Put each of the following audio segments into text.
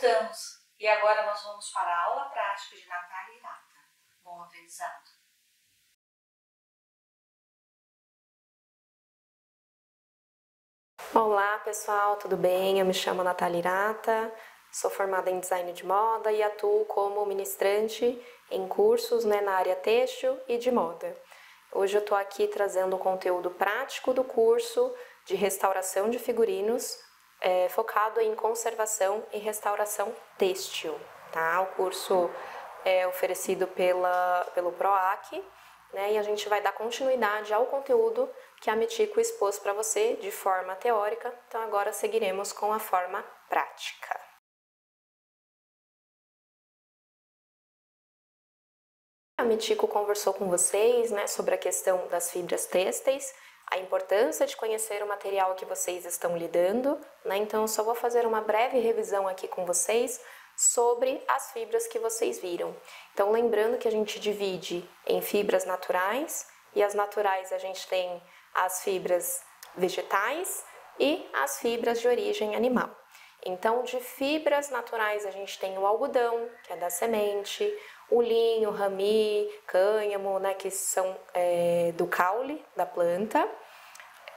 Voltamos e agora nós vamos para a aula prática de Natália Hirata. Bom aprendizado! Olá pessoal, tudo bem? Eu me chamo Natália Hirata, sou formada em design de moda e atuo como ministrante em cursos na área têxtil e de moda. Hoje eu estou aqui trazendo o conteúdo prático do curso de restauração de figurinos focado em conservação e restauração têxtil. Tá? O curso é oferecido pelo PROAC, e a gente vai dar continuidade ao conteúdo que a Mitico expôs para você de forma teórica, então agora seguiremos com a forma prática. A Mitico conversou com vocês sobre a questão das fibras têxteis, a importância de conhecer o material que vocês estão lidando, então eu só vou fazer uma breve revisão aqui com vocês sobre as fibras que vocês viram. Então lembrando que a gente divide em fibras naturais, e as naturais a gente tem as fibras vegetais e as fibras de origem animal. Então de fibras naturais a gente tem o algodão, que é da semente, o linho, rami, cânhamo, que são do caule da planta.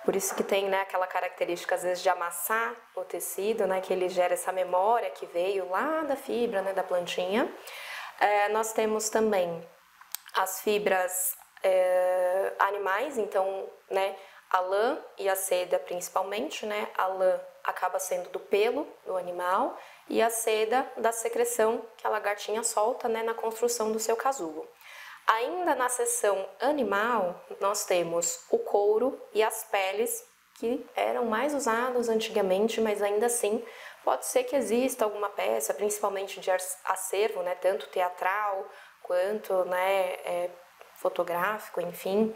Por isso que tem aquela característica, às vezes, de amassar o tecido, que ele gera essa memória que veio lá da fibra, da plantinha. Nós temos também as fibras animais, então, a lã e a seda principalmente, a lã acaba sendo do pelo do animal e a seda da secreção que a lagartinha solta, na construção do seu casulo. Ainda na seção animal, nós temos o couro e as peles, que eram mais usados antigamente, mas ainda assim pode ser que exista alguma peça, principalmente de acervo, tanto teatral quanto fotográfico, enfim,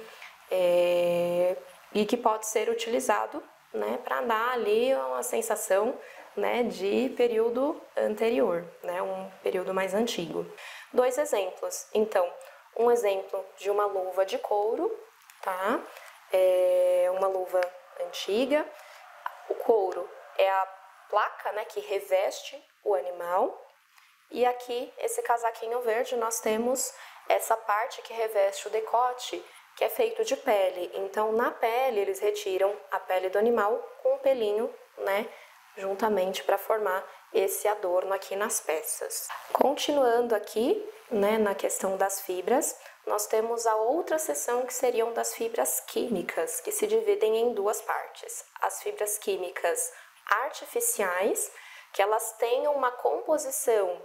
e que pode ser utilizado para dar ali uma sensação de período anterior, um período mais antigo. Dois exemplos, então, um exemplo de uma luva de couro, tá? Uma luva antiga. O couro é a placa, que reveste o animal. E aqui, esse casaquinho verde, nós temos essa parte que reveste o decote, que é feito de pele. Então, na pele, eles retiram a pele do animal com o pelinho, juntamente para formar esse adorno aqui nas peças. Continuando aqui, na questão das fibras, nós temos a outra seção que seriam das fibras químicas, que se dividem em duas partes. As fibras químicas artificiais, que elas têm uma composição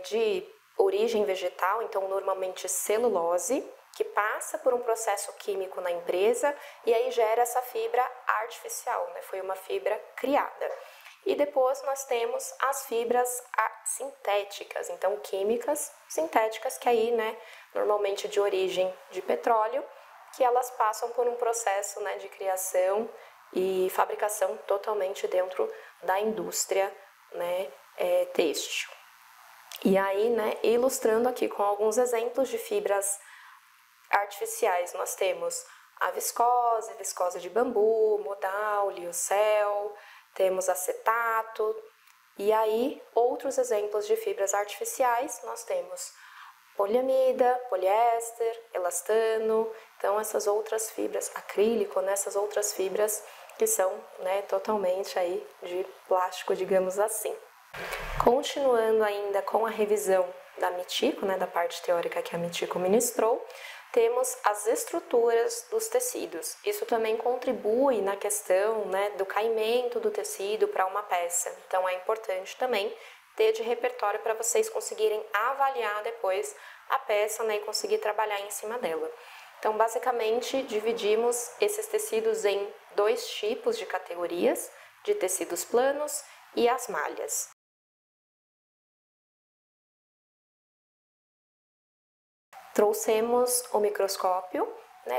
de origem vegetal, então normalmente celulose, que passa por um processo químico na empresa e aí gera essa fibra artificial, foi uma fibra criada. E depois nós temos as fibras sintéticas, então químicas sintéticas, que aí, normalmente de origem de petróleo, que elas passam por um processo, de criação e fabricação totalmente dentro da indústria, têxtil. E aí, ilustrando aqui com alguns exemplos de fibras artificiais, nós temos a viscose de bambu, modal, liocel, temos acetato, e aí outros exemplos de fibras artificiais, nós temos poliamida, poliéster, elastano, então essas outras fibras, acrílico, essas outras fibras que são totalmente aí de plástico, digamos assim. Continuando ainda com a revisão da Mitico, da parte teórica que a Mitico ministrou, temos as estruturas dos tecidos. Isso também contribui na questão do caimento do tecido para uma peça. Então é importante também ter de repertório para vocês conseguirem avaliar depois a peça e conseguir trabalhar em cima dela. Então basicamente dividimos esses tecidos em dois tipos de categorias, de tecidos planos e as malhas. Trouxemos o microscópio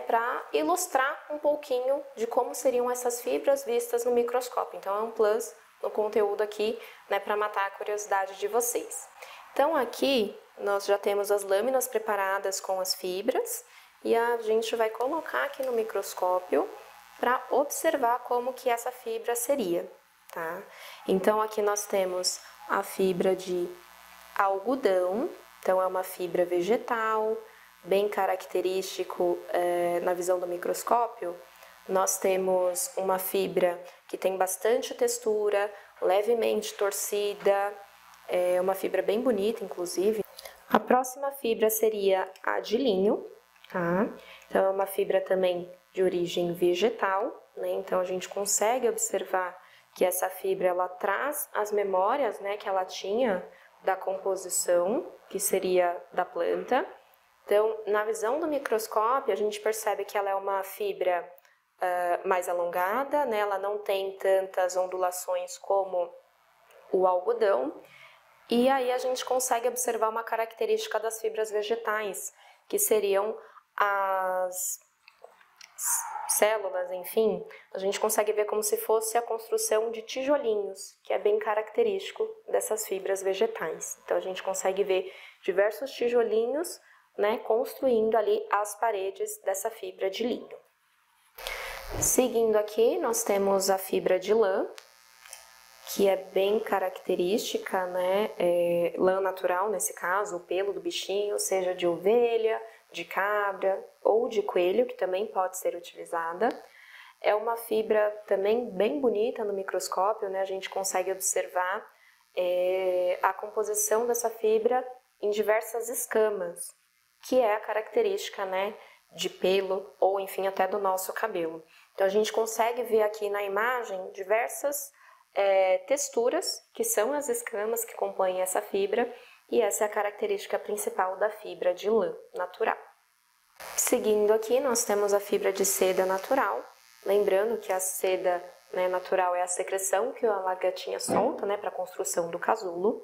para ilustrar um pouquinho de como seriam essas fibras vistas no microscópio. Então é um plus no conteúdo aqui, para matar a curiosidade de vocês. Então aqui nós já temos as lâminas preparadas com as fibras e a gente vai colocar aqui no microscópio para observar como que essa fibra seria, tá? Então aqui nós temos a fibra de algodão, então é uma fibra vegetal, bem característico na visão do microscópio. Nós temos uma fibra que tem bastante textura, levemente torcida, é uma fibra bem bonita, inclusive. A próxima fibra seria a de linho, tá? Então é uma fibra também de origem vegetal, né? Então a gente consegue observar que essa fibra ela traz as memórias, né, que ela tinha da composição, que seria da planta. Então, na visão do microscópio, a gente percebe que ela é uma fibra mais alongada, né? Ela não tem tantas ondulações como o algodão. E aí a gente consegue observar uma característica das fibras vegetais, que seriam as células, enfim, a gente consegue ver como se fosse a construção de tijolinhos, que é bem característico dessas fibras vegetais. Então a gente consegue ver diversos tijolinhos, né, construindo ali as paredes dessa fibra de linho. Seguindo aqui, nós temos a fibra de lã, que é bem característica, né, lã natural nesse caso, o pelo do bichinho, seja de ovelha, de cabra ou de coelho, que também pode ser utilizada. É uma fibra também bem bonita no microscópio, né? A gente consegue observar a composição dessa fibra em diversas escamas, que é a característica, né, de pelo ou, enfim, até do nosso cabelo. Então, a gente consegue ver aqui na imagem diversas texturas, que são as escamas que compõem essa fibra, e essa é a característica principal da fibra de lã natural. Seguindo aqui, nós temos a fibra de seda natural. Lembrando que a seda, né, natural é a secreção que a lagartinha solta, né, para a construção do casulo.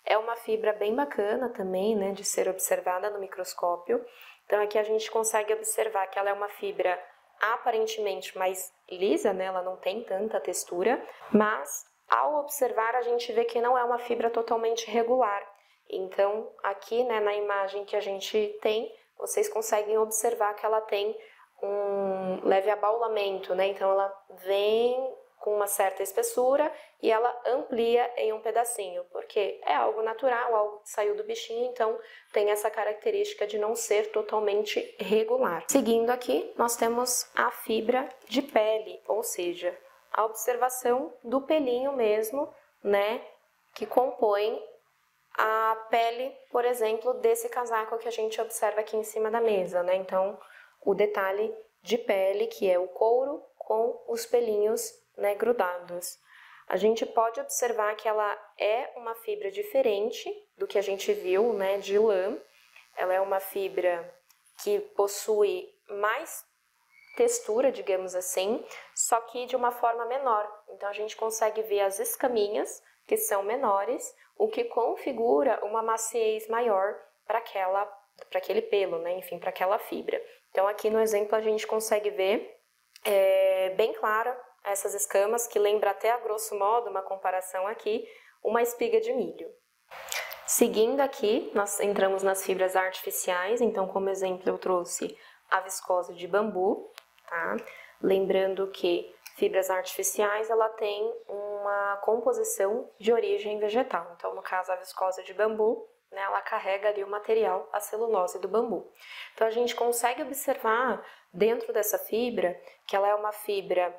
É uma fibra bem bacana também, né, de ser observada no microscópio. Então aqui a gente consegue observar que ela é uma fibra aparentemente mais lisa, né, ela não tem tanta textura, mas ao observar a gente vê que não é uma fibra totalmente regular. Então aqui, né, na imagem que a gente tem, vocês conseguem observar que ela tem um leve abaulamento, né? Então ela vem com uma certa espessura e ela amplia em um pedacinho, porque é algo natural, algo que saiu do bichinho, então tem essa característica de não ser totalmente regular. Seguindo aqui, nós temos a fibra de pele, ou seja, a observação do pelinho mesmo, né, que compõe a pele, por exemplo, desse casaco que a gente observa aqui em cima da mesa, né? Então, o detalhe de pele, que é o couro com os pelinhos, né, grudados. A gente pode observar que ela é uma fibra diferente do que a gente viu, né, de lã. Ela é uma fibra que possui mais textura, digamos assim, só que de uma forma menor. Então, a gente consegue ver as escaminhas, que são menores, o que configura uma maciez maior para aquele pelo, né? Enfim, para aquela fibra. Então, aqui no exemplo a gente consegue ver bem clara essas escamas, que lembra até a grosso modo, uma comparação aqui, uma espiga de milho. Seguindo aqui, nós entramos nas fibras artificiais, então como exemplo eu trouxe a viscose de bambu, tá? Lembrando que fibras artificiais, ela tem uma composição de origem vegetal. Então, no caso, a viscose de bambu, né, ela carrega ali o material, a celulose do bambu. Então, a gente consegue observar dentro dessa fibra que ela é uma fibra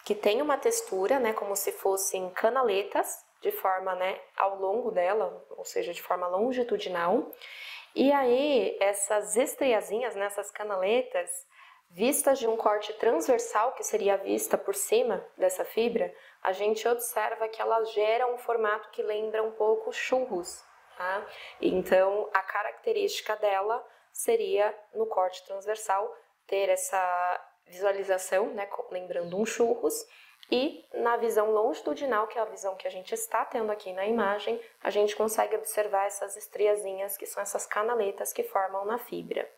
que tem uma textura, né, como se fossem canaletas, de forma, né, ao longo dela, ou seja, de forma longitudinal. E aí, essas estriazinhas, né, essas canaletas, vistas de um corte transversal, que seria a vista por cima dessa fibra, a gente observa que ela gera um formato que lembra um pouco churros, tá? Então, a característica dela seria, no corte transversal, ter essa visualização, né, lembrando um churros, e na visão longitudinal, que é a visão que a gente está tendo aqui na imagem, a gente consegue observar essas estriazinhas, que são essas canaletas que formam na fibra.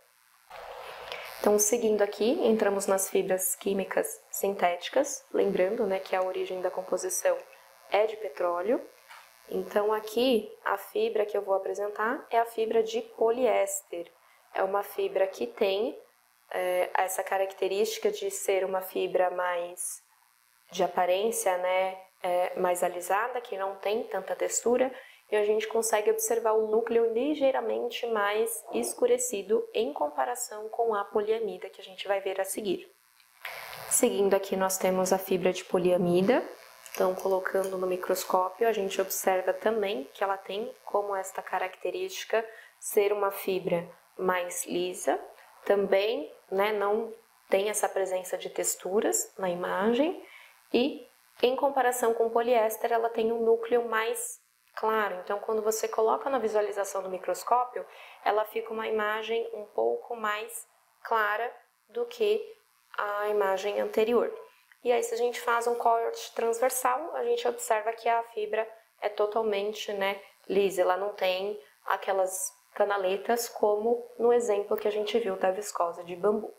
Então, seguindo aqui, entramos nas fibras químicas sintéticas, lembrando, né, que a origem da composição é de petróleo. Então, aqui, a fibra que eu vou apresentar é a fibra de poliéster. É uma fibra que tem essa característica de ser uma fibra mais de aparência, né, mais alisada, que não tem tanta textura, e a gente consegue observar o núcleo ligeiramente mais escurecido em comparação com a poliamida que a gente vai ver a seguir. Seguindo aqui nós temos a fibra de poliamida, então colocando no microscópio a gente observa também que ela tem como esta característica ser uma fibra mais lisa, também não tem essa presença de texturas na imagem e em comparação com o poliéster ela tem um núcleo mais claro, então quando você coloca na visualização do microscópio, ela fica uma imagem um pouco mais clara do que a imagem anterior. E aí se a gente faz um corte transversal, a gente observa que a fibra é totalmente lisa, ela não tem aquelas canaletas como no exemplo que a gente viu da viscose de bambu.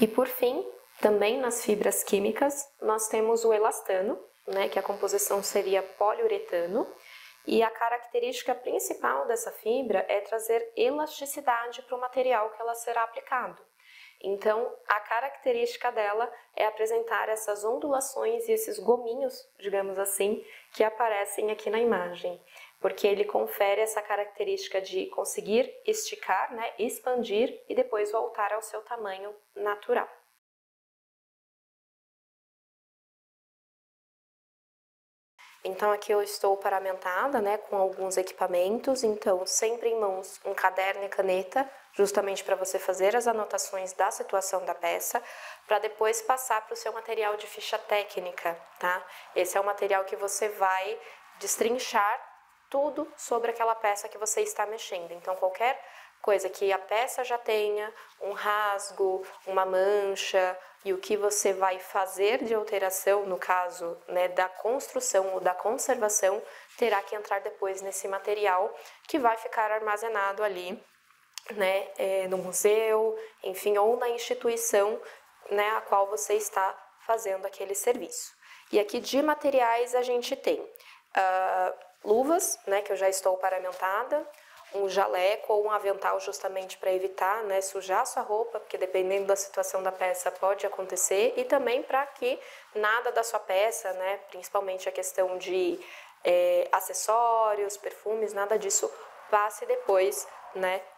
E por fim, também nas fibras químicas, nós temos o elastano, que a composição seria poliuretano, e a característica principal dessa fibra é trazer elasticidade para o material que ela será aplicado. Então, a característica dela é apresentar essas ondulações e esses gominhos, digamos assim, que aparecem aqui na imagem, porque ele confere essa característica de conseguir esticar, expandir e depois voltar ao seu tamanho natural. Então aqui eu estou paramentada, com alguns equipamentos, então sempre em mãos um caderno e caneta, justamente para você fazer as anotações da situação da peça, para depois passar para o seu material de ficha técnica, tá? Esse é o material que você vai destrinchar tudo sobre aquela peça que você está mexendo, então qualquer coisa que a peça já tenha, um rasgo, uma mancha, e o que você vai fazer de alteração, no caso da construção ou da conservação, terá que entrar depois nesse material que vai ficar armazenado ali, no museu, enfim, ou na instituição a qual você está fazendo aquele serviço. E aqui de materiais a gente tem luvas, que eu já estou paramentada, um jaleco ou um avental justamente para evitar sujar sua roupa, porque dependendo da situação da peça pode acontecer, e também para que nada da sua peça, principalmente a questão de acessórios, perfumes, nada disso passe depois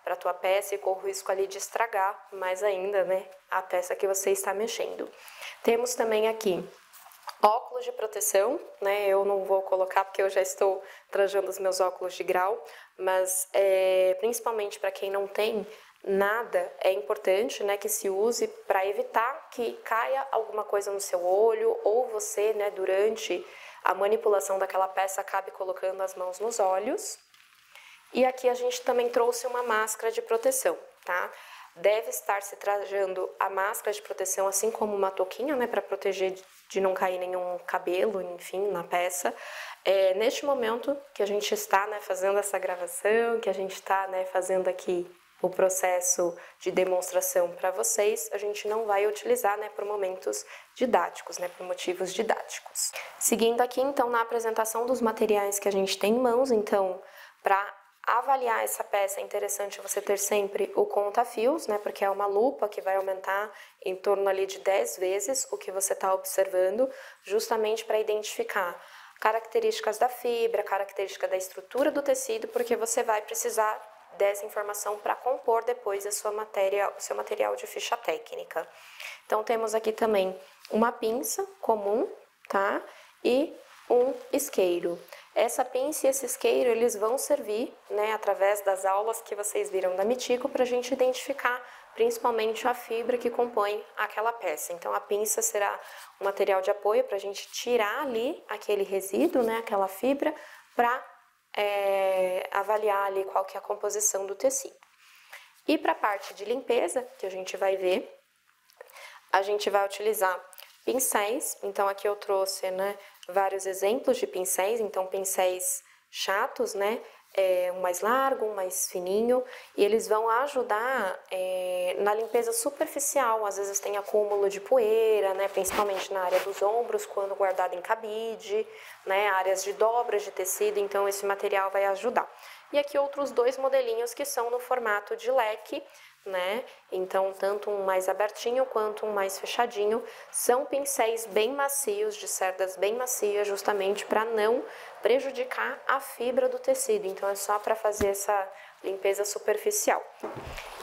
para a tua peça e corra o risco ali de estragar mais ainda a peça que você está mexendo. Temos também aqui óculos de proteção, eu não vou colocar porque eu já estou trajando os meus óculos de grau, mas principalmente para quem não tem nada, é importante que se use para evitar que caia alguma coisa no seu olho ou você, durante a manipulação daquela peça, acabe colocando as mãos nos olhos. E aqui a gente também trouxe uma máscara de proteção, tá? Deve estar se trajando a máscara de proteção, assim como uma touquinha, para proteger de não cair nenhum cabelo, enfim, na peça. Neste momento que a gente está fazendo essa gravação, que a gente está fazendo aqui o processo de demonstração para vocês, a gente não vai utilizar por momentos didáticos, por motivos didáticos. Seguindo aqui, então, na apresentação dos materiais que a gente tem em mãos, então, para avaliar essa peça é interessante você ter sempre o conta-fios, porque é uma lupa que vai aumentar em torno ali de 10 vezes o que você está observando, justamente para identificar características da fibra, característica da estrutura do tecido, porque você vai precisar dessa informação para compor depois o seu material de ficha técnica. Então temos aqui também uma pinça comum, tá? E um isqueiro. Essa pinça e esse isqueiro, eles vão servir, através das aulas que vocês viram da Mitico, para a gente identificar principalmente a fibra que compõe aquela peça. Então, a pinça será um material de apoio para a gente tirar ali aquele resíduo, aquela fibra, para avaliar ali qual que é a composição do tecido. E para a parte de limpeza, que a gente vai ver, a gente vai utilizar pincéis. Então, aqui eu trouxe, vários exemplos de pincéis, então pincéis chatos, um mais largo, um mais fininho, e eles vão ajudar na limpeza superficial. Às vezes tem acúmulo de poeira, principalmente na área dos ombros, quando guardado em cabide, áreas de dobras de tecido, então esse material vai ajudar. E aqui outros dois modelinhos que são no formato de leque, né? Então, tanto um mais abertinho quanto um mais fechadinho, são pincéis bem macios, de cerdas bem macias, justamente para não prejudicar a fibra do tecido. Então, é só para fazer essa limpeza superficial.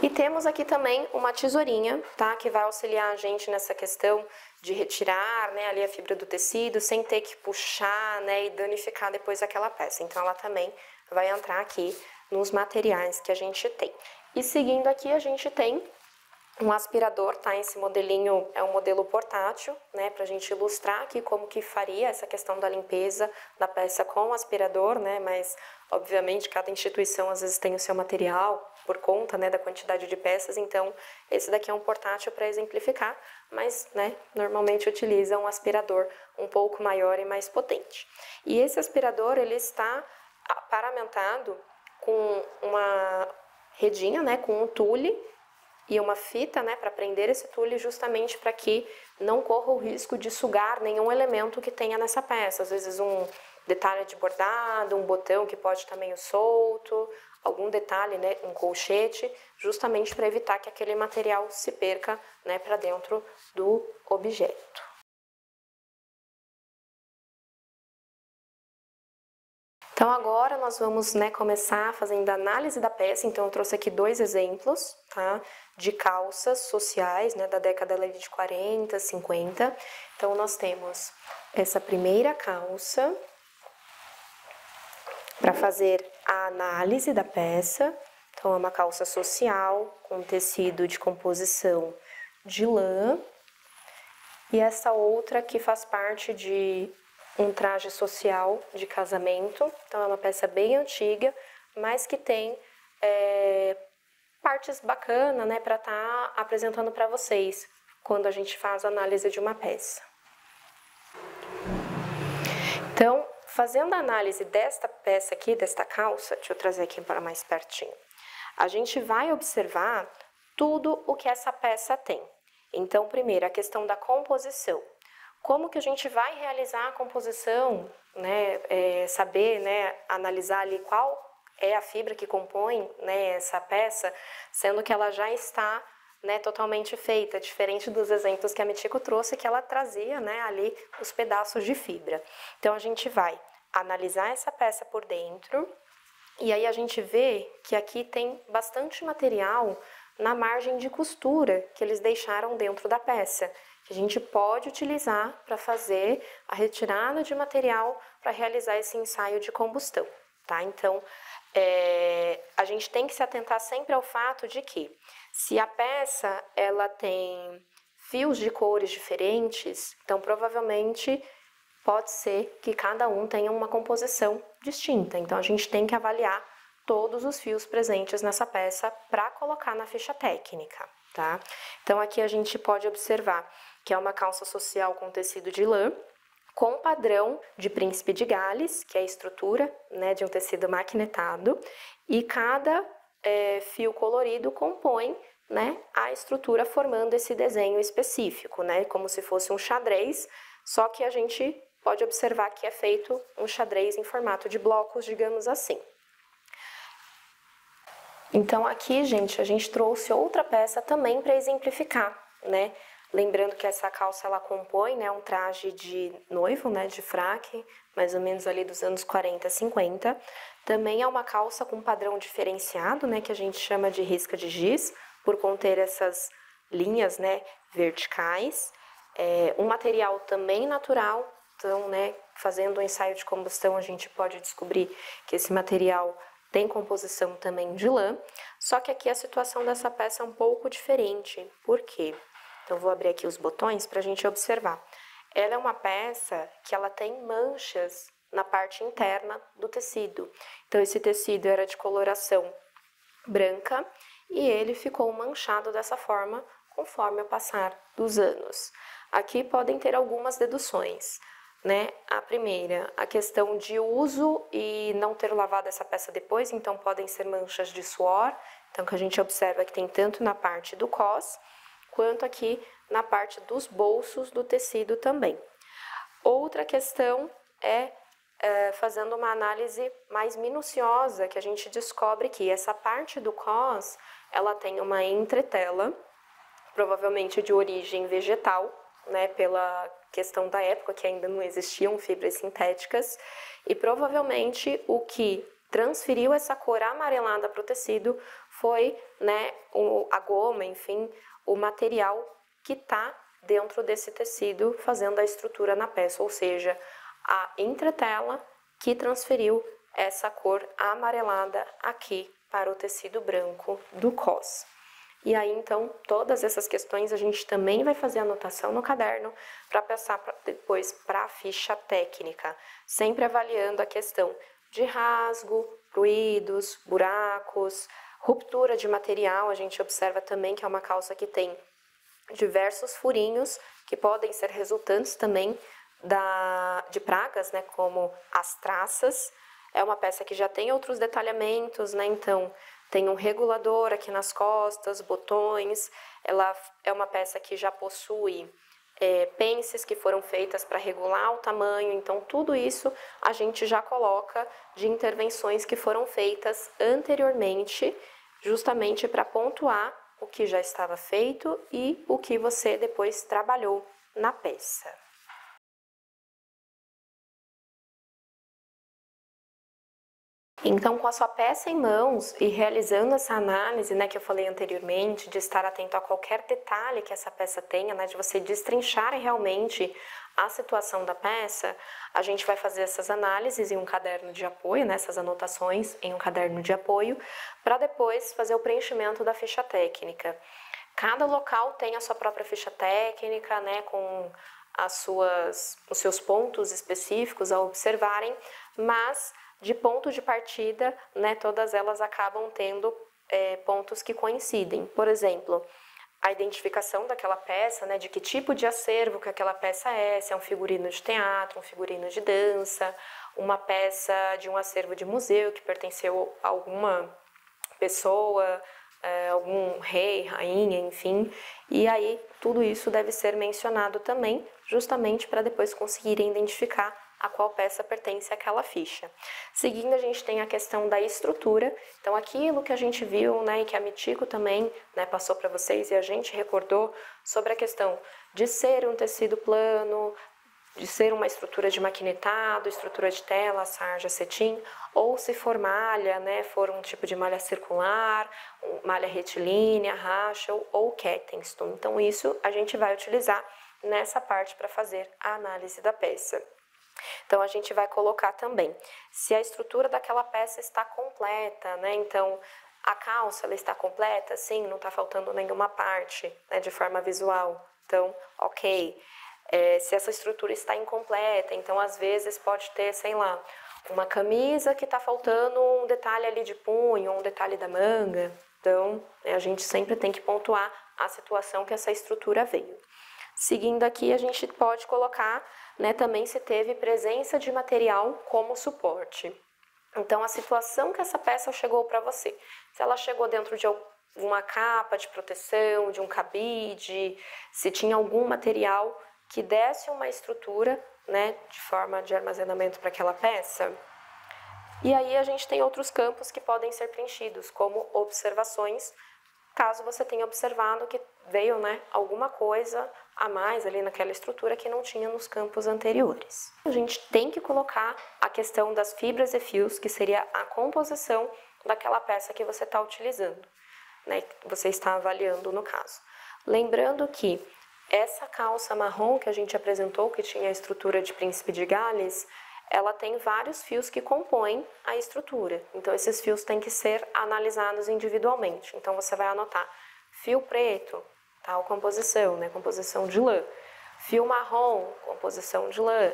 E temos aqui também uma tesourinha, tá? Que vai auxiliar a gente nessa questão de retirar, né, ali a fibra do tecido, sem ter que puxar, né, e danificar depois aquela peça. Então, ela também vai entrar aqui nos materiais que a gente tem. E seguindo aqui, a gente tem um aspirador, tá? Esse modelinho é um modelo portátil, né? Pra gente ilustrar aqui como que faria essa questão da limpeza da peça com o aspirador, né? Mas, obviamente, cada instituição às vezes tem o seu material por conta, né, da quantidade de peças. Então, esse daqui é um portátil para exemplificar, mas, né, normalmente utiliza um aspirador um pouco maior e mais potente. E esse aspirador, ele está paramentado com uma redinha, né, com um tule e uma fita, né, para prender esse tule, justamente para que não corra o risco de sugar nenhum elemento que tenha nessa peça. Às vezes um detalhe de bordado, um botão que pode estar meio solto, algum detalhe, né, um colchete, justamente para evitar que aquele material se perca, né, para dentro do objeto. Então agora nós vamos, né, começar fazendo a análise da peça. Então eu trouxe aqui 2 exemplos, tá, de calças sociais, né, da década de 40, 50. Então nós temos essa primeira calça para fazer a análise da peça. Então é uma calça social com tecido de composição de lã. E essa outra que faz parte de um traje social de casamento. Então é uma peça bem antiga, mas que tem partes bacanas, né, para estar apresentando para vocês quando a gente faz a análise de uma peça. Então, fazendo a análise desta peça aqui, desta calça, deixa eu trazer aqui para mais pertinho, a gente vai observar tudo o que essa peça tem. Então, primeiro, a questão da composição. Como que a gente vai realizar a composição, né, saber, né, analisar ali qual é a fibra que compõe, né, essa peça, sendo que ela já está, né, totalmente feita, diferente dos exemplos que a Mitico trouxe, que ela trazia, né, ali os pedaços de fibra. Então, a gente vai analisar essa peça por dentro, e aí a gente vê que aqui tem bastante material na margem de costura que eles deixaram dentro da peça, que a gente pode utilizar para fazer a retirada de material para realizar esse ensaio de combustão, tá? Então, a gente tem que se atentar sempre ao fato de que, se a peça ela tem fios de cores diferentes, então provavelmente pode ser que cada um tenha uma composição distinta. Então, a gente tem que avaliar todos os fios presentes nessa peça para colocar na ficha técnica, tá? Então, aqui a gente pode observar que é uma calça social com tecido de lã, com padrão de príncipe de Gales, que é a estrutura, né, de um tecido maquinetado, e cada fio colorido compõe, né, a estrutura formando esse desenho específico, né, como se fosse um xadrez, só que a gente pode observar que é feito um xadrez em formato de blocos, digamos assim. Então aqui, gente, a gente trouxe outra peça também para exemplificar, né? Lembrando que essa calça ela compõe, né, um traje de noivo, né, de fraque, mais ou menos ali dos anos 40, 50. Também é uma calça com padrão diferenciado, né, que a gente chama de risca de giz, por conter essas linhas, né, verticais. Um material também natural. Então, né, fazendo um ensaio de combustão, a gente pode descobrir que esse material tem composição também de lã, só que aqui a situação dessa peça é um pouco diferente. Por quê? Então, vou abrir aqui os botões para a gente observar. Ela é uma peça que ela tem manchas na parte interna do tecido. Então, esse tecido era de coloração branca e ele ficou manchado dessa forma conforme o passar dos anos. Aqui podem ter algumas deduções, né? A primeira, a questão de uso e não ter lavado essa peça depois, então podem ser manchas de suor. Então, que a gente observa que tem tanto na parte do cós, quanto aqui na parte dos bolsos do tecido também. Outra questão fazendo uma análise mais minuciosa, que a gente descobre que essa parte do cós, ela tem uma entretela, provavelmente de origem vegetal, né, pela questão da época que ainda não existiam fibras sintéticas, e provavelmente o que transferiu essa cor amarelada para o tecido foi, né, a goma, enfim, o material que está dentro desse tecido fazendo a estrutura na peça, ou seja, a entretela que transferiu essa cor amarelada aqui para o tecido branco do cos. E aí, então, todas essas questões a gente também vai fazer anotação no caderno para passar depois para a ficha técnica, sempre avaliando a questão de rasgo, ruídos, buracos, ruptura de material. A gente observa também que é uma calça que tem diversos furinhos que podem ser resultantes também de pragas, né, como as traças. É uma peça que já tem outros detalhamentos, né, então tem um regulador aqui nas costas, botões. Ela é uma peça que já possui pences que foram feitas para regular o tamanho, então tudo isso a gente já coloca de intervenções que foram feitas anteriormente, justamente para pontuar o que já estava feito e o que você depois trabalhou na peça. Então, com a sua peça em mãos e realizando essa análise, né, que eu falei anteriormente, de estar atento a qualquer detalhe que essa peça tenha, né, de você destrinchar realmente a situação da peça, a gente vai fazer essas análises em um caderno de apoio, né, essas anotações em um caderno de apoio, para depois fazer o preenchimento da ficha técnica. Cada local tem a sua própria ficha técnica, né, com os seus pontos específicos a observarem, mas de ponto de partida, né, todas elas acabam tendo pontos que coincidem. Por exemplo, a identificação daquela peça, né, de que tipo de acervo que aquela peça é, se é um figurino de teatro, um figurino de dança, uma peça de um acervo de museu que pertenceu a alguma pessoa, algum rei, rainha, enfim. E aí tudo isso deve ser mencionado também, justamente para depois conseguirem identificar a qual peça pertence àquela ficha. Seguindo, a gente tem a questão da estrutura. Então, aquilo que a gente viu, né, e que a Mitico também, né, passou para vocês e a gente recordou sobre a questão de ser um tecido plano, de ser uma estrutura de maquinetado, estrutura de tela, sarja, cetim, ou se for malha, né, for um tipo de malha circular, malha retilínea, racha ou Kettenstone. Então, isso a gente vai utilizar nessa parte para fazer a análise da peça. Então, a gente vai colocar também se a estrutura daquela peça está completa, né? Então, a calça ela está completa? Sim, não está faltando nenhuma parte, né, de forma visual. Então, ok. Se essa estrutura está incompleta, então, às vezes, pode ter, sei lá, uma camisa que está faltando um detalhe ali de punho, um detalhe da manga. Então, a gente sempre tem que pontuar a situação que essa estrutura veio. Seguindo aqui, a gente pode colocar, né, também se teve presença de material como suporte. Então, a situação que essa peça chegou para você. Se ela chegou dentro de uma capa de proteção, de um cabide, se tinha algum material que desse uma estrutura, né, de forma de armazenamento para aquela peça. E aí a gente tem outros campos que podem ser preenchidos, como observações, caso você tenha observado que veio, né, alguma coisa a mais ali naquela estrutura que não tinha nos campos anteriores. A gente tem que colocar a questão das fibras e fios, que seria a composição daquela peça que você está utilizando, né, que você está avaliando no caso. Lembrando que essa calça marrom que a gente apresentou, que tinha a estrutura de Príncipe de Gales, ela tem vários fios que compõem a estrutura. Então, esses fios têm que ser analisados individualmente. Então, você vai anotar fio preto, tal composição, né? Composição de lã. Fio marrom, composição de lã.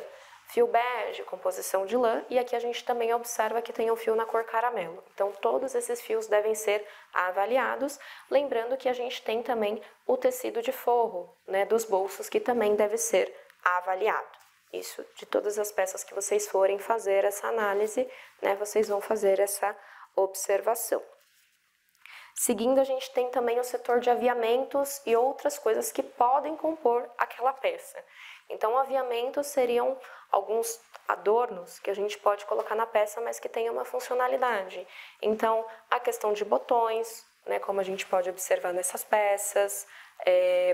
Fio bege, composição de lã. E aqui a gente também observa que tem um fio na cor caramelo. Então, todos esses fios devem ser avaliados. Lembrando que a gente tem também o tecido de forro, né, dos bolsos, que também deve ser avaliado. Isso, de todas as peças que vocês forem fazer essa análise, né, vocês vão fazer essa observação. Seguindo, a gente tem também o setor de aviamentos e outras coisas que podem compor aquela peça. Então, aviamentos seriam alguns adornos que a gente pode colocar na peça, mas que tenham uma funcionalidade. Então, a questão de botões, né, como a gente pode observar nessas peças,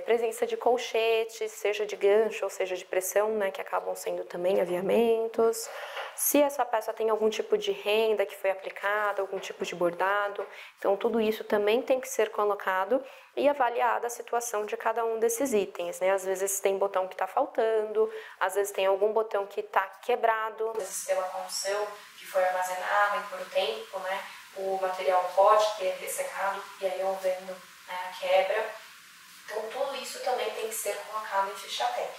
presença de colchetes, seja de gancho ou seja de pressão, né, que acabam sendo também aviamentos. Se essa peça tem algum tipo de renda que foi aplicada, algum tipo de bordado, então tudo isso também tem que ser colocado e avaliada a situação de cada um desses itens, né? Às vezes tem botão que está faltando, às vezes tem algum botão que está quebrado, às vezes pela condição que foi armazenada e por tempo, né, o material pode ter ressecado e aí havendo, né, a quebra. Então tudo isso também tem que ser colocado em ficha técnica.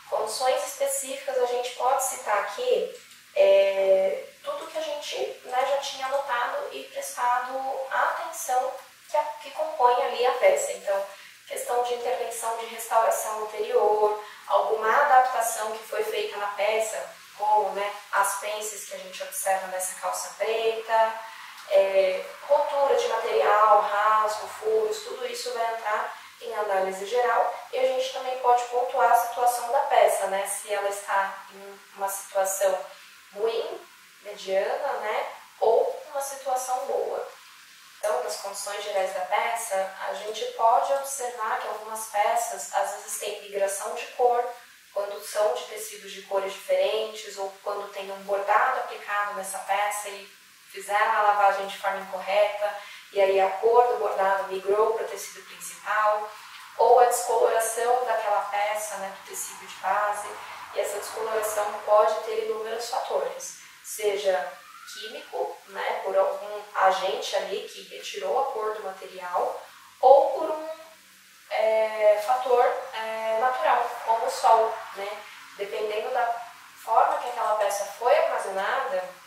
Condições específicas a gente pode citar aqui tudo que a gente, né, já tinha anotado e prestado atenção que compõe ali a peça. Então, questão de intervenção de restauração anterior, alguma adaptação que foi feita na peça, como, né, as pences que a gente observa nessa calça preta, rotura de material, rasgo, furos, tudo isso vai entrar em análise geral e a gente também pode pontuar a situação da peça, né? Se ela está em uma situação ruim, mediana, né? Ou uma situação boa. Então, nas condições gerais da peça, a gente pode observar que algumas peças às vezes têm migração de cor, quando são de tecidos de cores diferentes ou quando tem um bordado aplicado nessa peça e fizeram a lavagem de forma incorreta e aí a cor do bordado migrou para o tecido principal, ou a descoloração daquela peça, né, do tecido de base, e essa descoloração pode ter inúmeros fatores, seja químico, né, por algum agente ali que retirou a cor do material, ou por um fator natural, como o sol, né, dependendo da forma que aquela peça foi armazenada.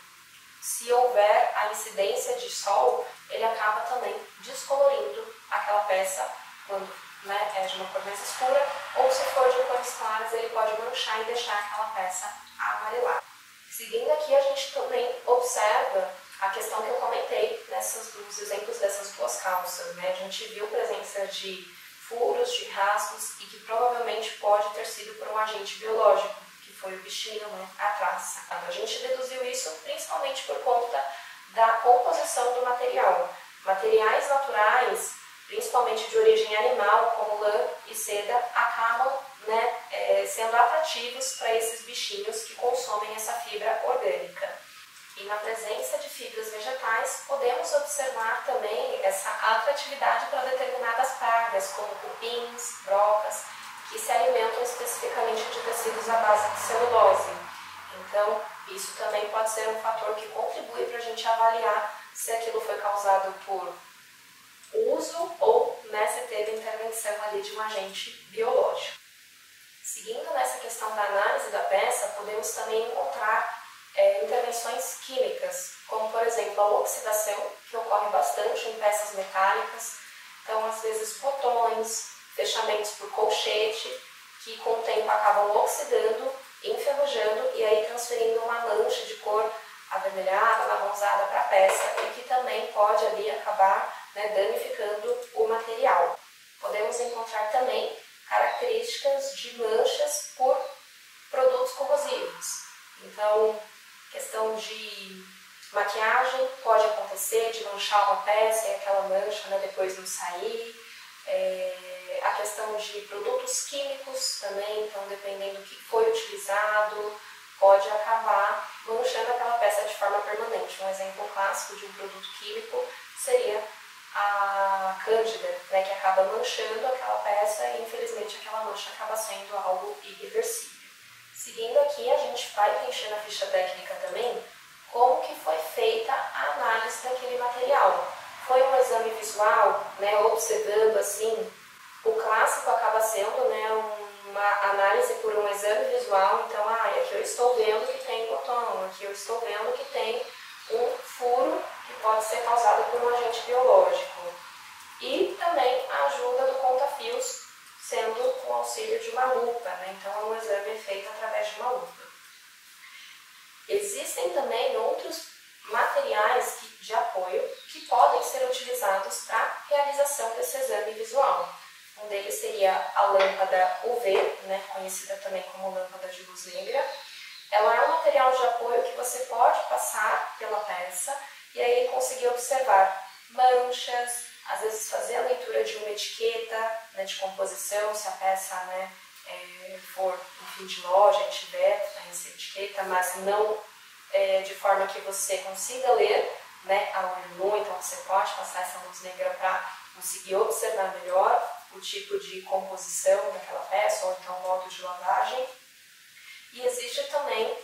Se houver a incidência de sol, ele acaba também descolorindo aquela peça quando, né, é de uma cor mais escura, ou se for de cores claras, ele pode manchar e deixar aquela peça amarelada. Seguindo aqui, a gente também observa a questão que eu comentei nos exemplos dessas duas calças, né? A gente viu presença de furos, de rasgos e que provavelmente pode ter sido por um agente biológico, foi o bichinho, né, a traça. A gente deduziu isso principalmente por conta da composição do material. Materiais naturais, principalmente de origem animal, como lã e seda, acabam, né, sendo atrativos para esses bichinhos que consomem essa fibra orgânica. E na presença de fibras vegetais, podemos observar também essa atratividade para determinadas pragas, como cupins, brocas, que se alimentam especificamente de tecidos à base de celulose. Então, isso também pode ser um fator que contribui para a gente avaliar se aquilo foi causado por uso ou, né, se teve intervenção ali de um agente biológico. Seguindo nessa questão da análise da peça, podemos também encontrar intervenções químicas, como por exemplo a oxidação, que ocorre bastante em peças metálicas. Então, às vezes, botões, fechamentos por colchete, que com o tempo acabam oxidando, enferrujando e aí transferindo uma mancha de cor avermelhada, marronzada para a peça e que também pode ali acabar, né, danificando o material. Podemos encontrar também características de manchas por produtos corrosivos. Então, questão de maquiagem pode acontecer, de manchar uma peça e aquela mancha, né, depois não sair. A questão de produtos químicos também, então dependendo do que foi utilizado, pode acabar manchando aquela peça de forma permanente. Um exemplo clássico de um produto químico seria a cândida, né, que acaba manchando aquela peça e infelizmente aquela mancha acaba sendo algo irreversível. Seguindo aqui, a gente vai preencher na ficha técnica também como que foi feita a análise daquele material. Foi um exame visual, né, observando assim, o clássico acaba sendo, né, uma análise por um exame visual. Então, aqui eu estou vendo que tem botão, aqui eu estou vendo que tem um furo que pode ser causado por um agente biológico. E também a ajuda do conta-fios, sendo com auxílio de uma lupa, né? Então é um exame feito através de uma lupa. Existem também outros materiais de apoio que podem ser utilizados para a realização desse exame visual. Um deles seria a lâmpada UV, né, conhecida também como lâmpada de luz negra. Ela é um material de apoio que você pode passar pela peça e aí conseguir observar manchas, às vezes fazer a leitura de uma etiqueta, né, de composição, se a peça, né, for, enfim, de loja e tiver, né, essa etiqueta, mas não de forma que você consiga ler, né, a olho nu. Então você pode passar essa luz negra para conseguir observar melhor o tipo de composição daquela peça ou então o modo de lavagem. E existe também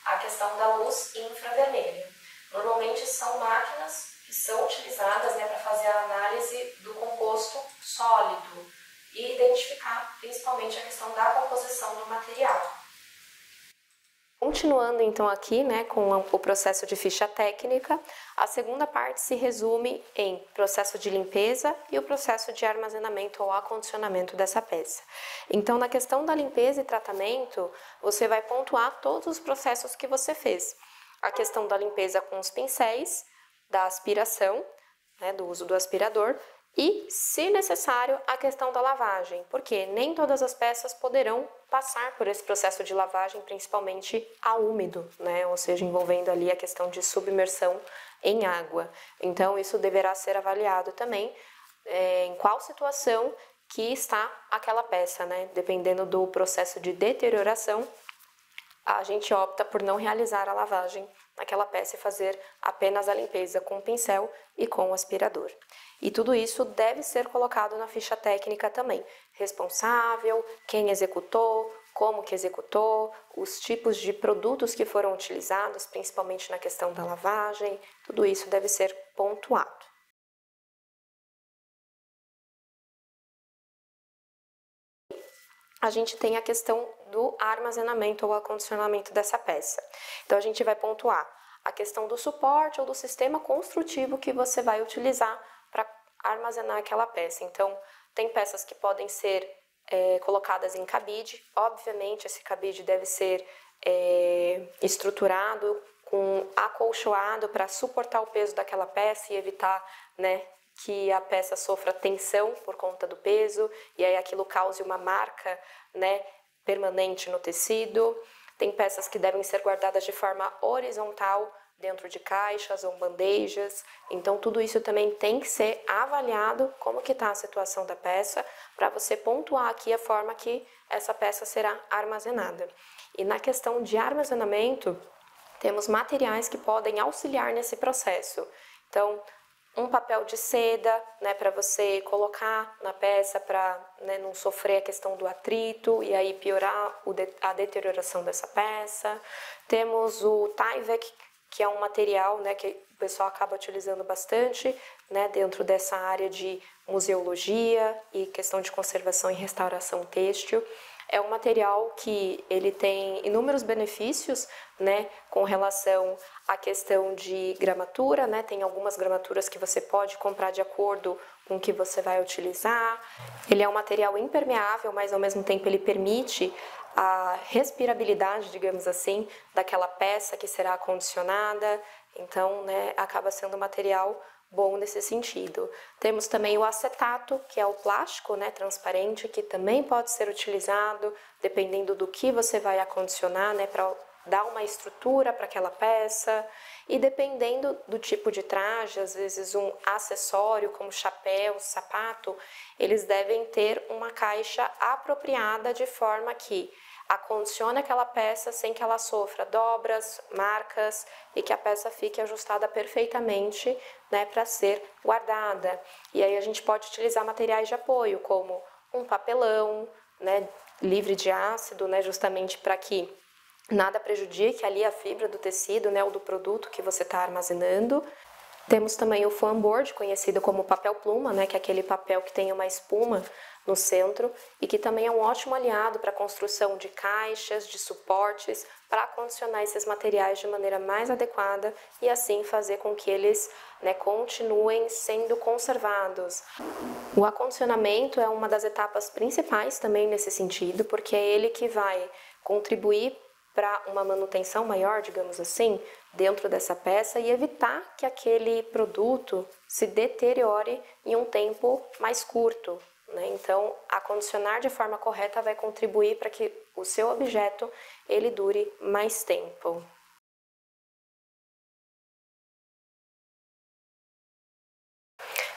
a questão da luz infravermelha. Normalmente são máquinas que são utilizadas, né, para fazer a análise do composto sólido e identificar principalmente a questão da composição do material. Continuando então aqui, né, com o processo de ficha técnica, a segunda parte se resume em processo de limpeza e o processo de armazenamento ou acondicionamento dessa peça. Então, na questão da limpeza e tratamento, você vai pontuar todos os processos que você fez. A questão da limpeza com os pincéis, da aspiração, né, do uso do aspirador, e, se necessário, a questão da lavagem, porque nem todas as peças poderão passar por esse processo de lavagem, principalmente a úmido, né? Ou seja, envolvendo ali a questão de submersão em água. Então, isso deverá ser avaliado também em qual situação que está aquela peça, né? Dependendo do processo de deterioração, a gente opta por não realizar a lavagem naquela peça e fazer apenas a limpeza com o pincel e com o aspirador. E tudo isso deve ser colocado na ficha técnica também. Responsável, quem executou, como que executou, os tipos de produtos que foram utilizados, principalmente na questão da lavagem, tudo isso deve ser pontuado. A gente tem a questão do armazenamento ou acondicionamento dessa peça. Então, a gente vai pontuar a questão do suporte ou do sistema construtivo que você vai utilizar para armazenar aquela peça. Então, tem peças que podem ser colocadas em cabide. Obviamente, esse cabide deve ser estruturado, acolchoado para suportar o peso daquela peça e evitar, né, que a peça sofra tensão por conta do peso e aí aquilo cause uma marca, né, permanente no tecido. Tem peças que devem ser guardadas de forma horizontal dentro de caixas ou bandejas. Então tudo isso também tem que ser avaliado, como que está a situação da peça, para você pontuar aqui a forma que essa peça será armazenada. E na questão de armazenamento, temos materiais que podem auxiliar nesse processo. Então, um papel de seda, né, para você colocar na peça para, né, não sofrer a questão do atrito e aí piorar a deterioração dessa peça. Temos o Tyvek, que é um material, né, que o pessoal acaba utilizando bastante, né, dentro dessa área de museologia e questão de conservação e restauração têxtil. É um material que ele tem inúmeros benefícios, né, com relação à questão de gramatura, né, tem algumas gramaturas que você pode comprar de acordo com o que você vai utilizar. Ele é um material impermeável, mas ao mesmo tempo ele permite a respirabilidade, digamos assim, daquela peça que será acondicionada. Então, né, acaba sendo um material bom nesse sentido. Temos também o acetato, que é o plástico, né, transparente, que também pode ser utilizado dependendo do que você vai acondicionar, né, para dar uma estrutura para aquela peça. E dependendo do tipo de traje, às vezes um acessório como chapéu, sapato, eles devem ter uma caixa apropriada de forma que acondicione aquela peça sem que ela sofra dobras, marcas e que a peça fique ajustada perfeitamente, né, para ser guardada. E aí a gente pode utilizar materiais de apoio, como um papelão, né, livre de ácido, né, justamente para que nada prejudique ali a fibra do tecido, né, ou do produto que você está armazenando. Temos também o foam board, conhecido como papel pluma, né, que é aquele papel que tem uma espuma no centro e que também é um ótimo aliado para a construção de caixas, de suportes, para acondicionar esses materiais de maneira mais adequada e assim fazer com que eles, né, continuem sendo conservados. O acondicionamento é uma das etapas principais também nesse sentido, porque é ele que vai contribuir para uma manutenção maior, digamos assim, dentro dessa peça e evitar que aquele produto se deteriore em um tempo mais curto, né? Então, acondicionar de forma correta vai contribuir para que o seu objeto ele dure mais tempo.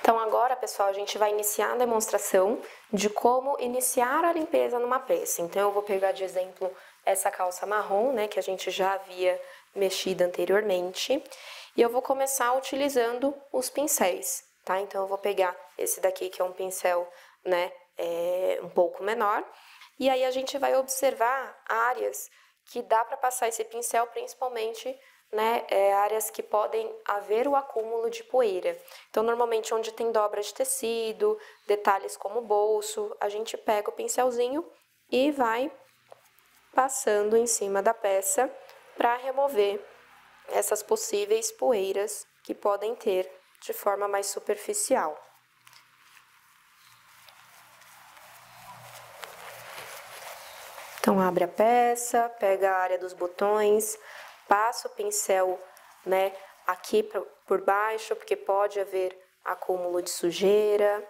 Então agora, pessoal, a gente vai iniciar a demonstração de como iniciar a limpeza numa peça. Então eu vou pegar de exemplo essa calça marrom, né, que a gente já havia mexido anteriormente, e eu vou começar utilizando os pincéis, tá? Então eu vou pegar esse daqui que é um pincel, né, um pouco menor, e aí a gente vai observar áreas que dá para passar esse pincel, principalmente, né, áreas que podem haver o acúmulo de poeira. Então, normalmente, onde tem dobra de tecido, detalhes como bolso, a gente pega o pincelzinho e vai passando em cima da peça para remover essas possíveis poeiras que podem ter de forma mais superficial. Então, abre a peça, pega a área dos botões, passa o pincel, né, aqui por baixo, porque pode haver acúmulo de sujeira.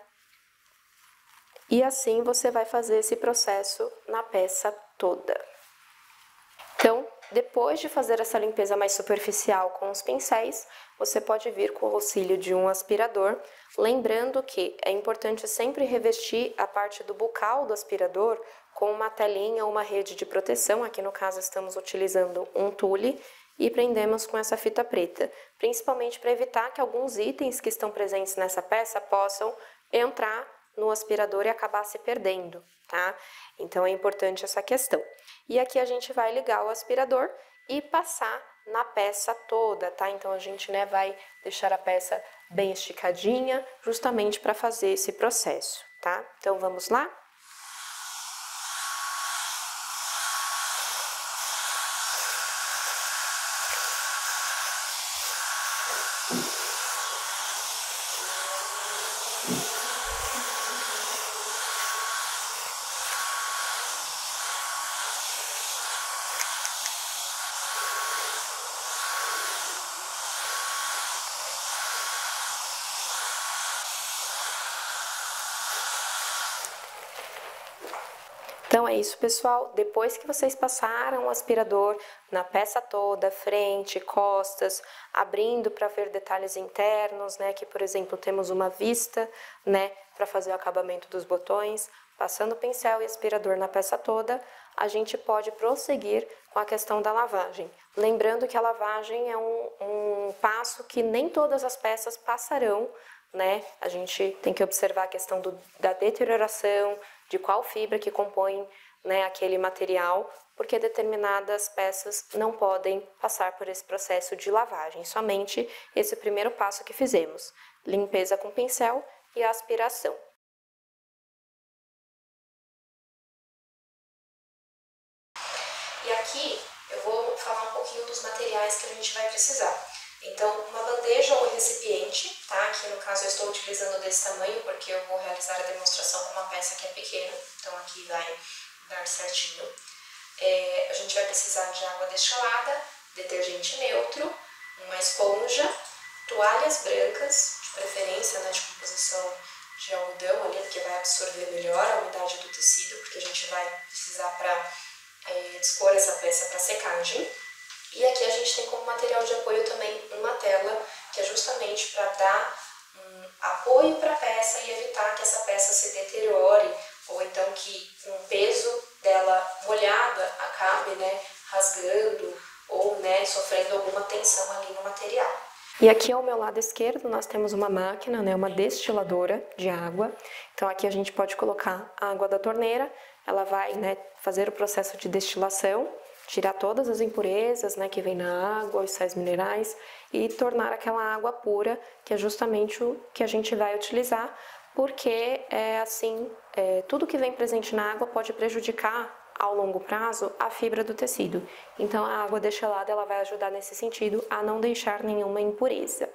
E assim você vai fazer esse processo na peça toda. Então, depois de fazer essa limpeza mais superficial com os pincéis, você pode vir com o auxílio de um aspirador, lembrando que é importante sempre revestir a parte do bocal do aspirador com uma telinha ou uma rede de proteção. Aqui no caso estamos utilizando um tule e prendemos com essa fita preta, principalmente para evitar que alguns itens que estão presentes nessa peça possam entrar no aspirador e acabar se perdendo, tá? Então é importante essa questão. E aqui a gente vai ligar o aspirador e passar na peça toda, tá? Então a gente, né, vai deixar a peça bem esticadinha, justamente para fazer esse processo, tá? Então vamos lá? Então é isso, pessoal. Depois que vocês passaram o aspirador na peça toda, frente, costas, abrindo para ver detalhes internos, né? Que, por exemplo, temos uma vista, né? Para fazer o acabamento dos botões, passando o pincel e aspirador na peça toda, a gente pode prosseguir com a questão da lavagem. Lembrando que a lavagem é um passo que nem todas as peças passarão, né? A gente tem que observar a questão da deterioração, de qual fibra que compõe, né, aquele material, porque determinadas peças não podem passar por esse processo de lavagem. Somente esse primeiro passo que fizemos, limpeza com pincel e aspiração. E aqui eu vou falar um pouquinho dos materiais que a gente vai precisar. Então, uma bandeja ou recipiente, tá? Aqui no caso eu estou utilizando desse tamanho porque eu vou realizar a demonstração com uma peça que é pequena, então aqui vai dar certinho. A gente vai precisar de água destilada, detergente neutro, uma esponja, toalhas brancas, de preferência, né, de composição de algodão ali, porque vai absorver melhor a umidade do tecido, porque a gente vai precisar para dispor essa peça para secagem. E aqui a gente tem como material de apoio também uma tela, que é justamente para dar apoio para a peça e evitar que essa peça se deteriore, ou então que com o peso dela molhada acabe, né, rasgando ou, né, sofrendo alguma tensão ali no material. E aqui ao meu lado esquerdo nós temos uma máquina, né, uma destiladora de água. Então aqui a gente pode colocar a água da torneira, ela vai, né, fazer o processo de destilação, tirar todas as impurezas, né, que vem na água, os sais minerais, e tornar aquela água pura, que é justamente o que a gente vai utilizar, porque tudo que vem presente na água pode prejudicar ao longo prazo a fibra do tecido. Então a água destilada ela vai ajudar nesse sentido a não deixar nenhuma impureza.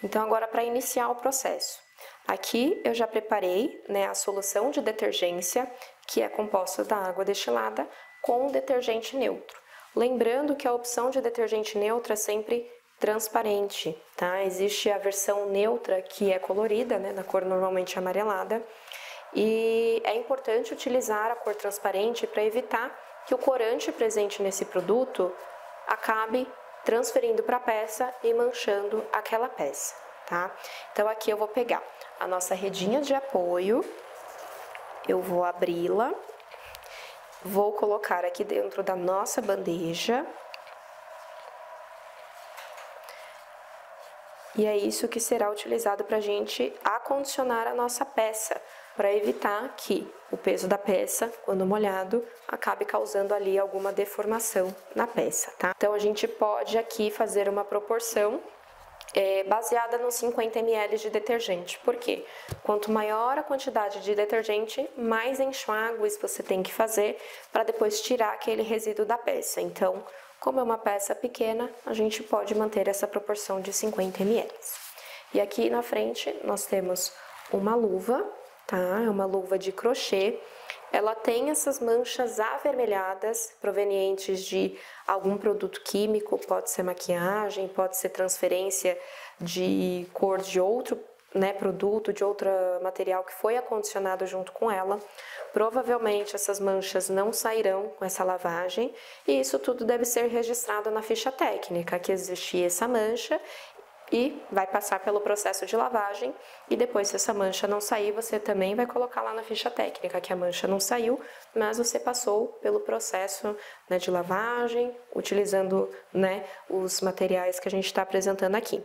Então agora para iniciar o processo. Aqui eu já preparei, né, a solução de detergência, que é composta da água destilada com detergente neutro. Lembrando que a opção de detergente neutro é sempre transparente, tá? Existe a versão neutra que é colorida, né, na cor normalmente amarelada, e é importante utilizar a cor transparente para evitar que o corante presente nesse produto acabe transferindo para a peça e manchando aquela peça, tá? Então aqui eu vou pegar a nossa redinha de apoio, eu vou abri-la, vou colocar aqui dentro da nossa bandeja. E é isso que será utilizado para a gente acondicionar a nossa peça, para evitar que o peso da peça, quando molhado, acabe causando ali alguma deformação na peça, tá? Então, a gente pode aqui fazer uma proporção baseada nos 50 ml de detergente. Por quê? Quanto maior a quantidade de detergente, mais enxágues você tem que fazer para depois tirar aquele resíduo da peça. Então, como é uma peça pequena, a gente pode manter essa proporção de 50 ml. E aqui na frente nós temos uma luva, tá? É uma luva de crochê. Ela tem essas manchas avermelhadas provenientes de algum produto químico, pode ser maquiagem, pode ser transferência de cor de outro, produto, de outro material que foi acondicionado junto com ela. Provavelmente essas manchas não sairão com essa lavagem e isso tudo deve ser registrado na ficha técnica, que existia essa mancha e vai passar pelo processo de lavagem e depois, se essa mancha não sair, você também vai colocar lá na ficha técnica que a mancha não saiu, mas você passou pelo processo de lavagem, utilizando os materiais que a gente está apresentando aqui.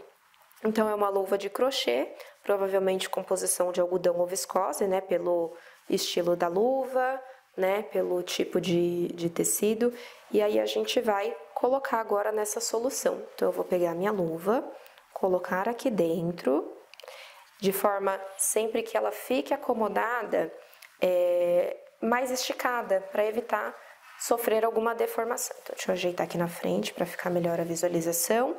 Então, é uma luva de crochê, provavelmente composição de algodão ou viscose, pelo estilo da luva, pelo tipo de tecido. E aí, a gente vai colocar agora nessa solução. Então, eu vou pegar a minha luva, colocar aqui dentro, de forma sempre que ela fique acomodada, mais esticada, para evitar sofrer alguma deformação. Então, deixa eu ajeitar aqui na frente para ficar melhor a visualização.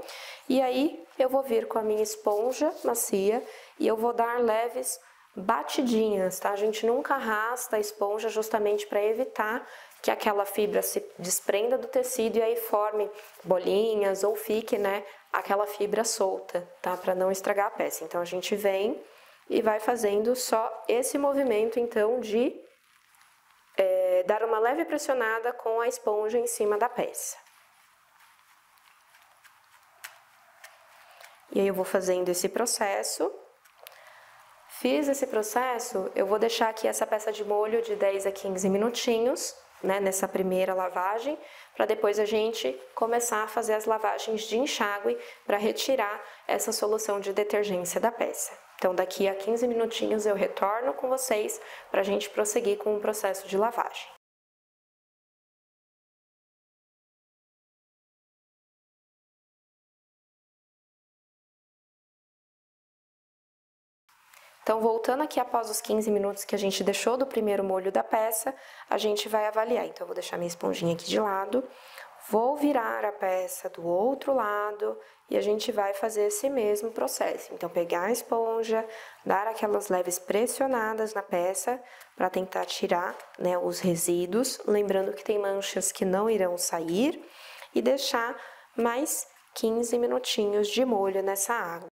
E aí, eu vou vir com a minha esponja macia e eu vou dar leves batidinhas, tá? A gente nunca arrasta a esponja justamente para evitar que aquela fibra se desprenda do tecido e aí forme bolinhas ou fique, aquela fibra solta, tá? Para não estragar a peça. Então, a gente vem e vai fazendo só esse movimento, então, de dar uma leve pressionada com a esponja em cima da peça. E aí eu vou fazendo esse processo. Fiz esse processo, eu vou deixar aqui essa peça de molho de 10 a 15 minutinhos, nessa primeira lavagem, para depois a gente começar a fazer as lavagens de enxágue para retirar essa solução de detergência da peça. Então, daqui a 15 minutinhos eu retorno com vocês para a gente prosseguir com o processo de lavagem. Então, voltando aqui após os 15 minutos que a gente deixou do primeiro molho da peça, a gente vai avaliar. Então, eu vou deixar minha esponjinha aqui de lado, vou virar a peça do outro lado e a gente vai fazer esse mesmo processo. Então, pegar a esponja, dar aquelas leves pressionadas na peça para tentar tirar, os resíduos, lembrando que tem manchas que não irão sair e deixar mais 15 minutinhos de molho nessa água.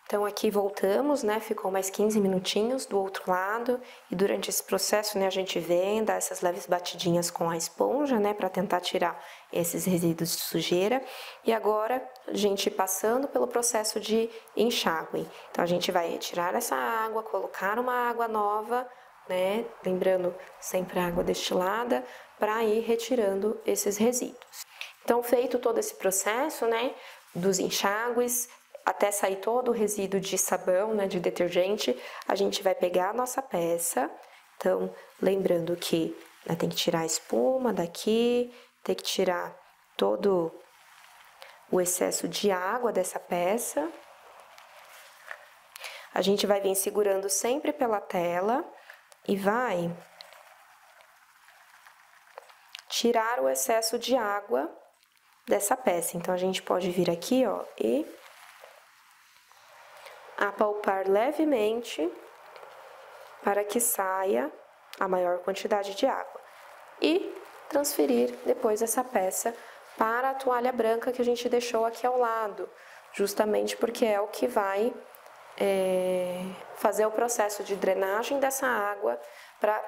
Então, aqui voltamos, ficou mais 15 minutinhos do outro lado, e durante esse processo, a gente vem, dá essas leves batidinhas com a esponja, para tentar tirar esses resíduos de sujeira, e agora, a gente passando pelo processo de enxágue. Então, a gente vai retirar essa água, colocar uma água nova, lembrando sempre a água destilada, para ir retirando esses resíduos. Então, feito todo esse processo, dos enxágues, até sair todo o resíduo de sabão, de detergente, a gente vai pegar a nossa peça. Então, lembrando que tem que tirar a espuma daqui, tem que tirar todo o excesso de água dessa peça. A gente vai vir segurando sempre pela tela e vai tirar o excesso de água dessa peça. Então, a gente pode vir aqui, e apalpar levemente para que saia a maior quantidade de água e transferir depois essa peça para a toalha branca que a gente deixou aqui ao lado, justamente porque é o que vai fazer o processo de drenagem dessa água para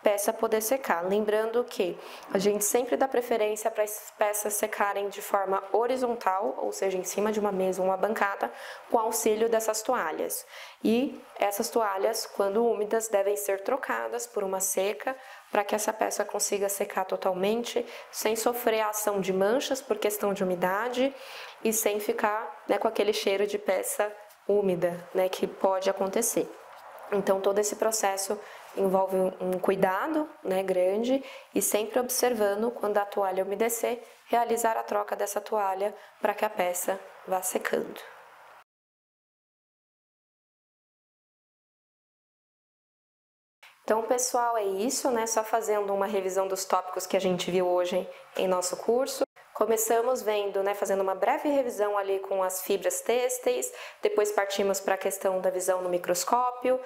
peça poder secar. Lembrando que a gente sempre dá preferência para as peças secarem de forma horizontal, ou seja, em cima de uma mesa ou uma bancada, com auxílio dessas toalhas. E essas toalhas, quando úmidas, devem ser trocadas por uma seca, para que essa peça consiga secar totalmente, sem sofrer a ação de manchas por questão de umidade e sem ficar, né, com aquele cheiro de peça úmida, né, que pode acontecer. Então, todo esse processo envolve um cuidado, né, grande, e sempre observando quando a toalha umedecer, realizar a troca dessa toalha para que a peça vá secando. Então, pessoal, é isso, né? Só fazendo uma revisão dos tópicos que a gente viu hoje em nosso curso. Começamos vendo, né, fazendo uma breve revisão ali com as fibras têxteis, depois partimos para a questão da visão no microscópio.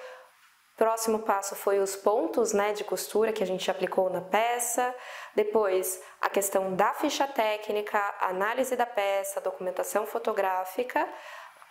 Próximo passo foi os pontos, né, de costura que a gente aplicou na peça. Depois, a questão da ficha técnica, análise da peça, documentação fotográfica,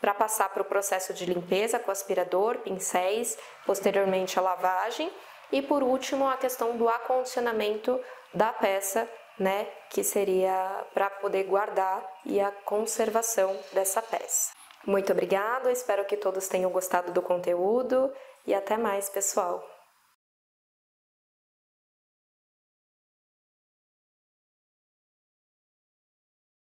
para passar para o processo de limpeza com aspirador, pincéis, posteriormente a lavagem. E por último, a questão do acondicionamento da peça, né, que seria para poder guardar e a conservação dessa peça. Muito obrigada, espero que todos tenham gostado do conteúdo e até mais, pessoal!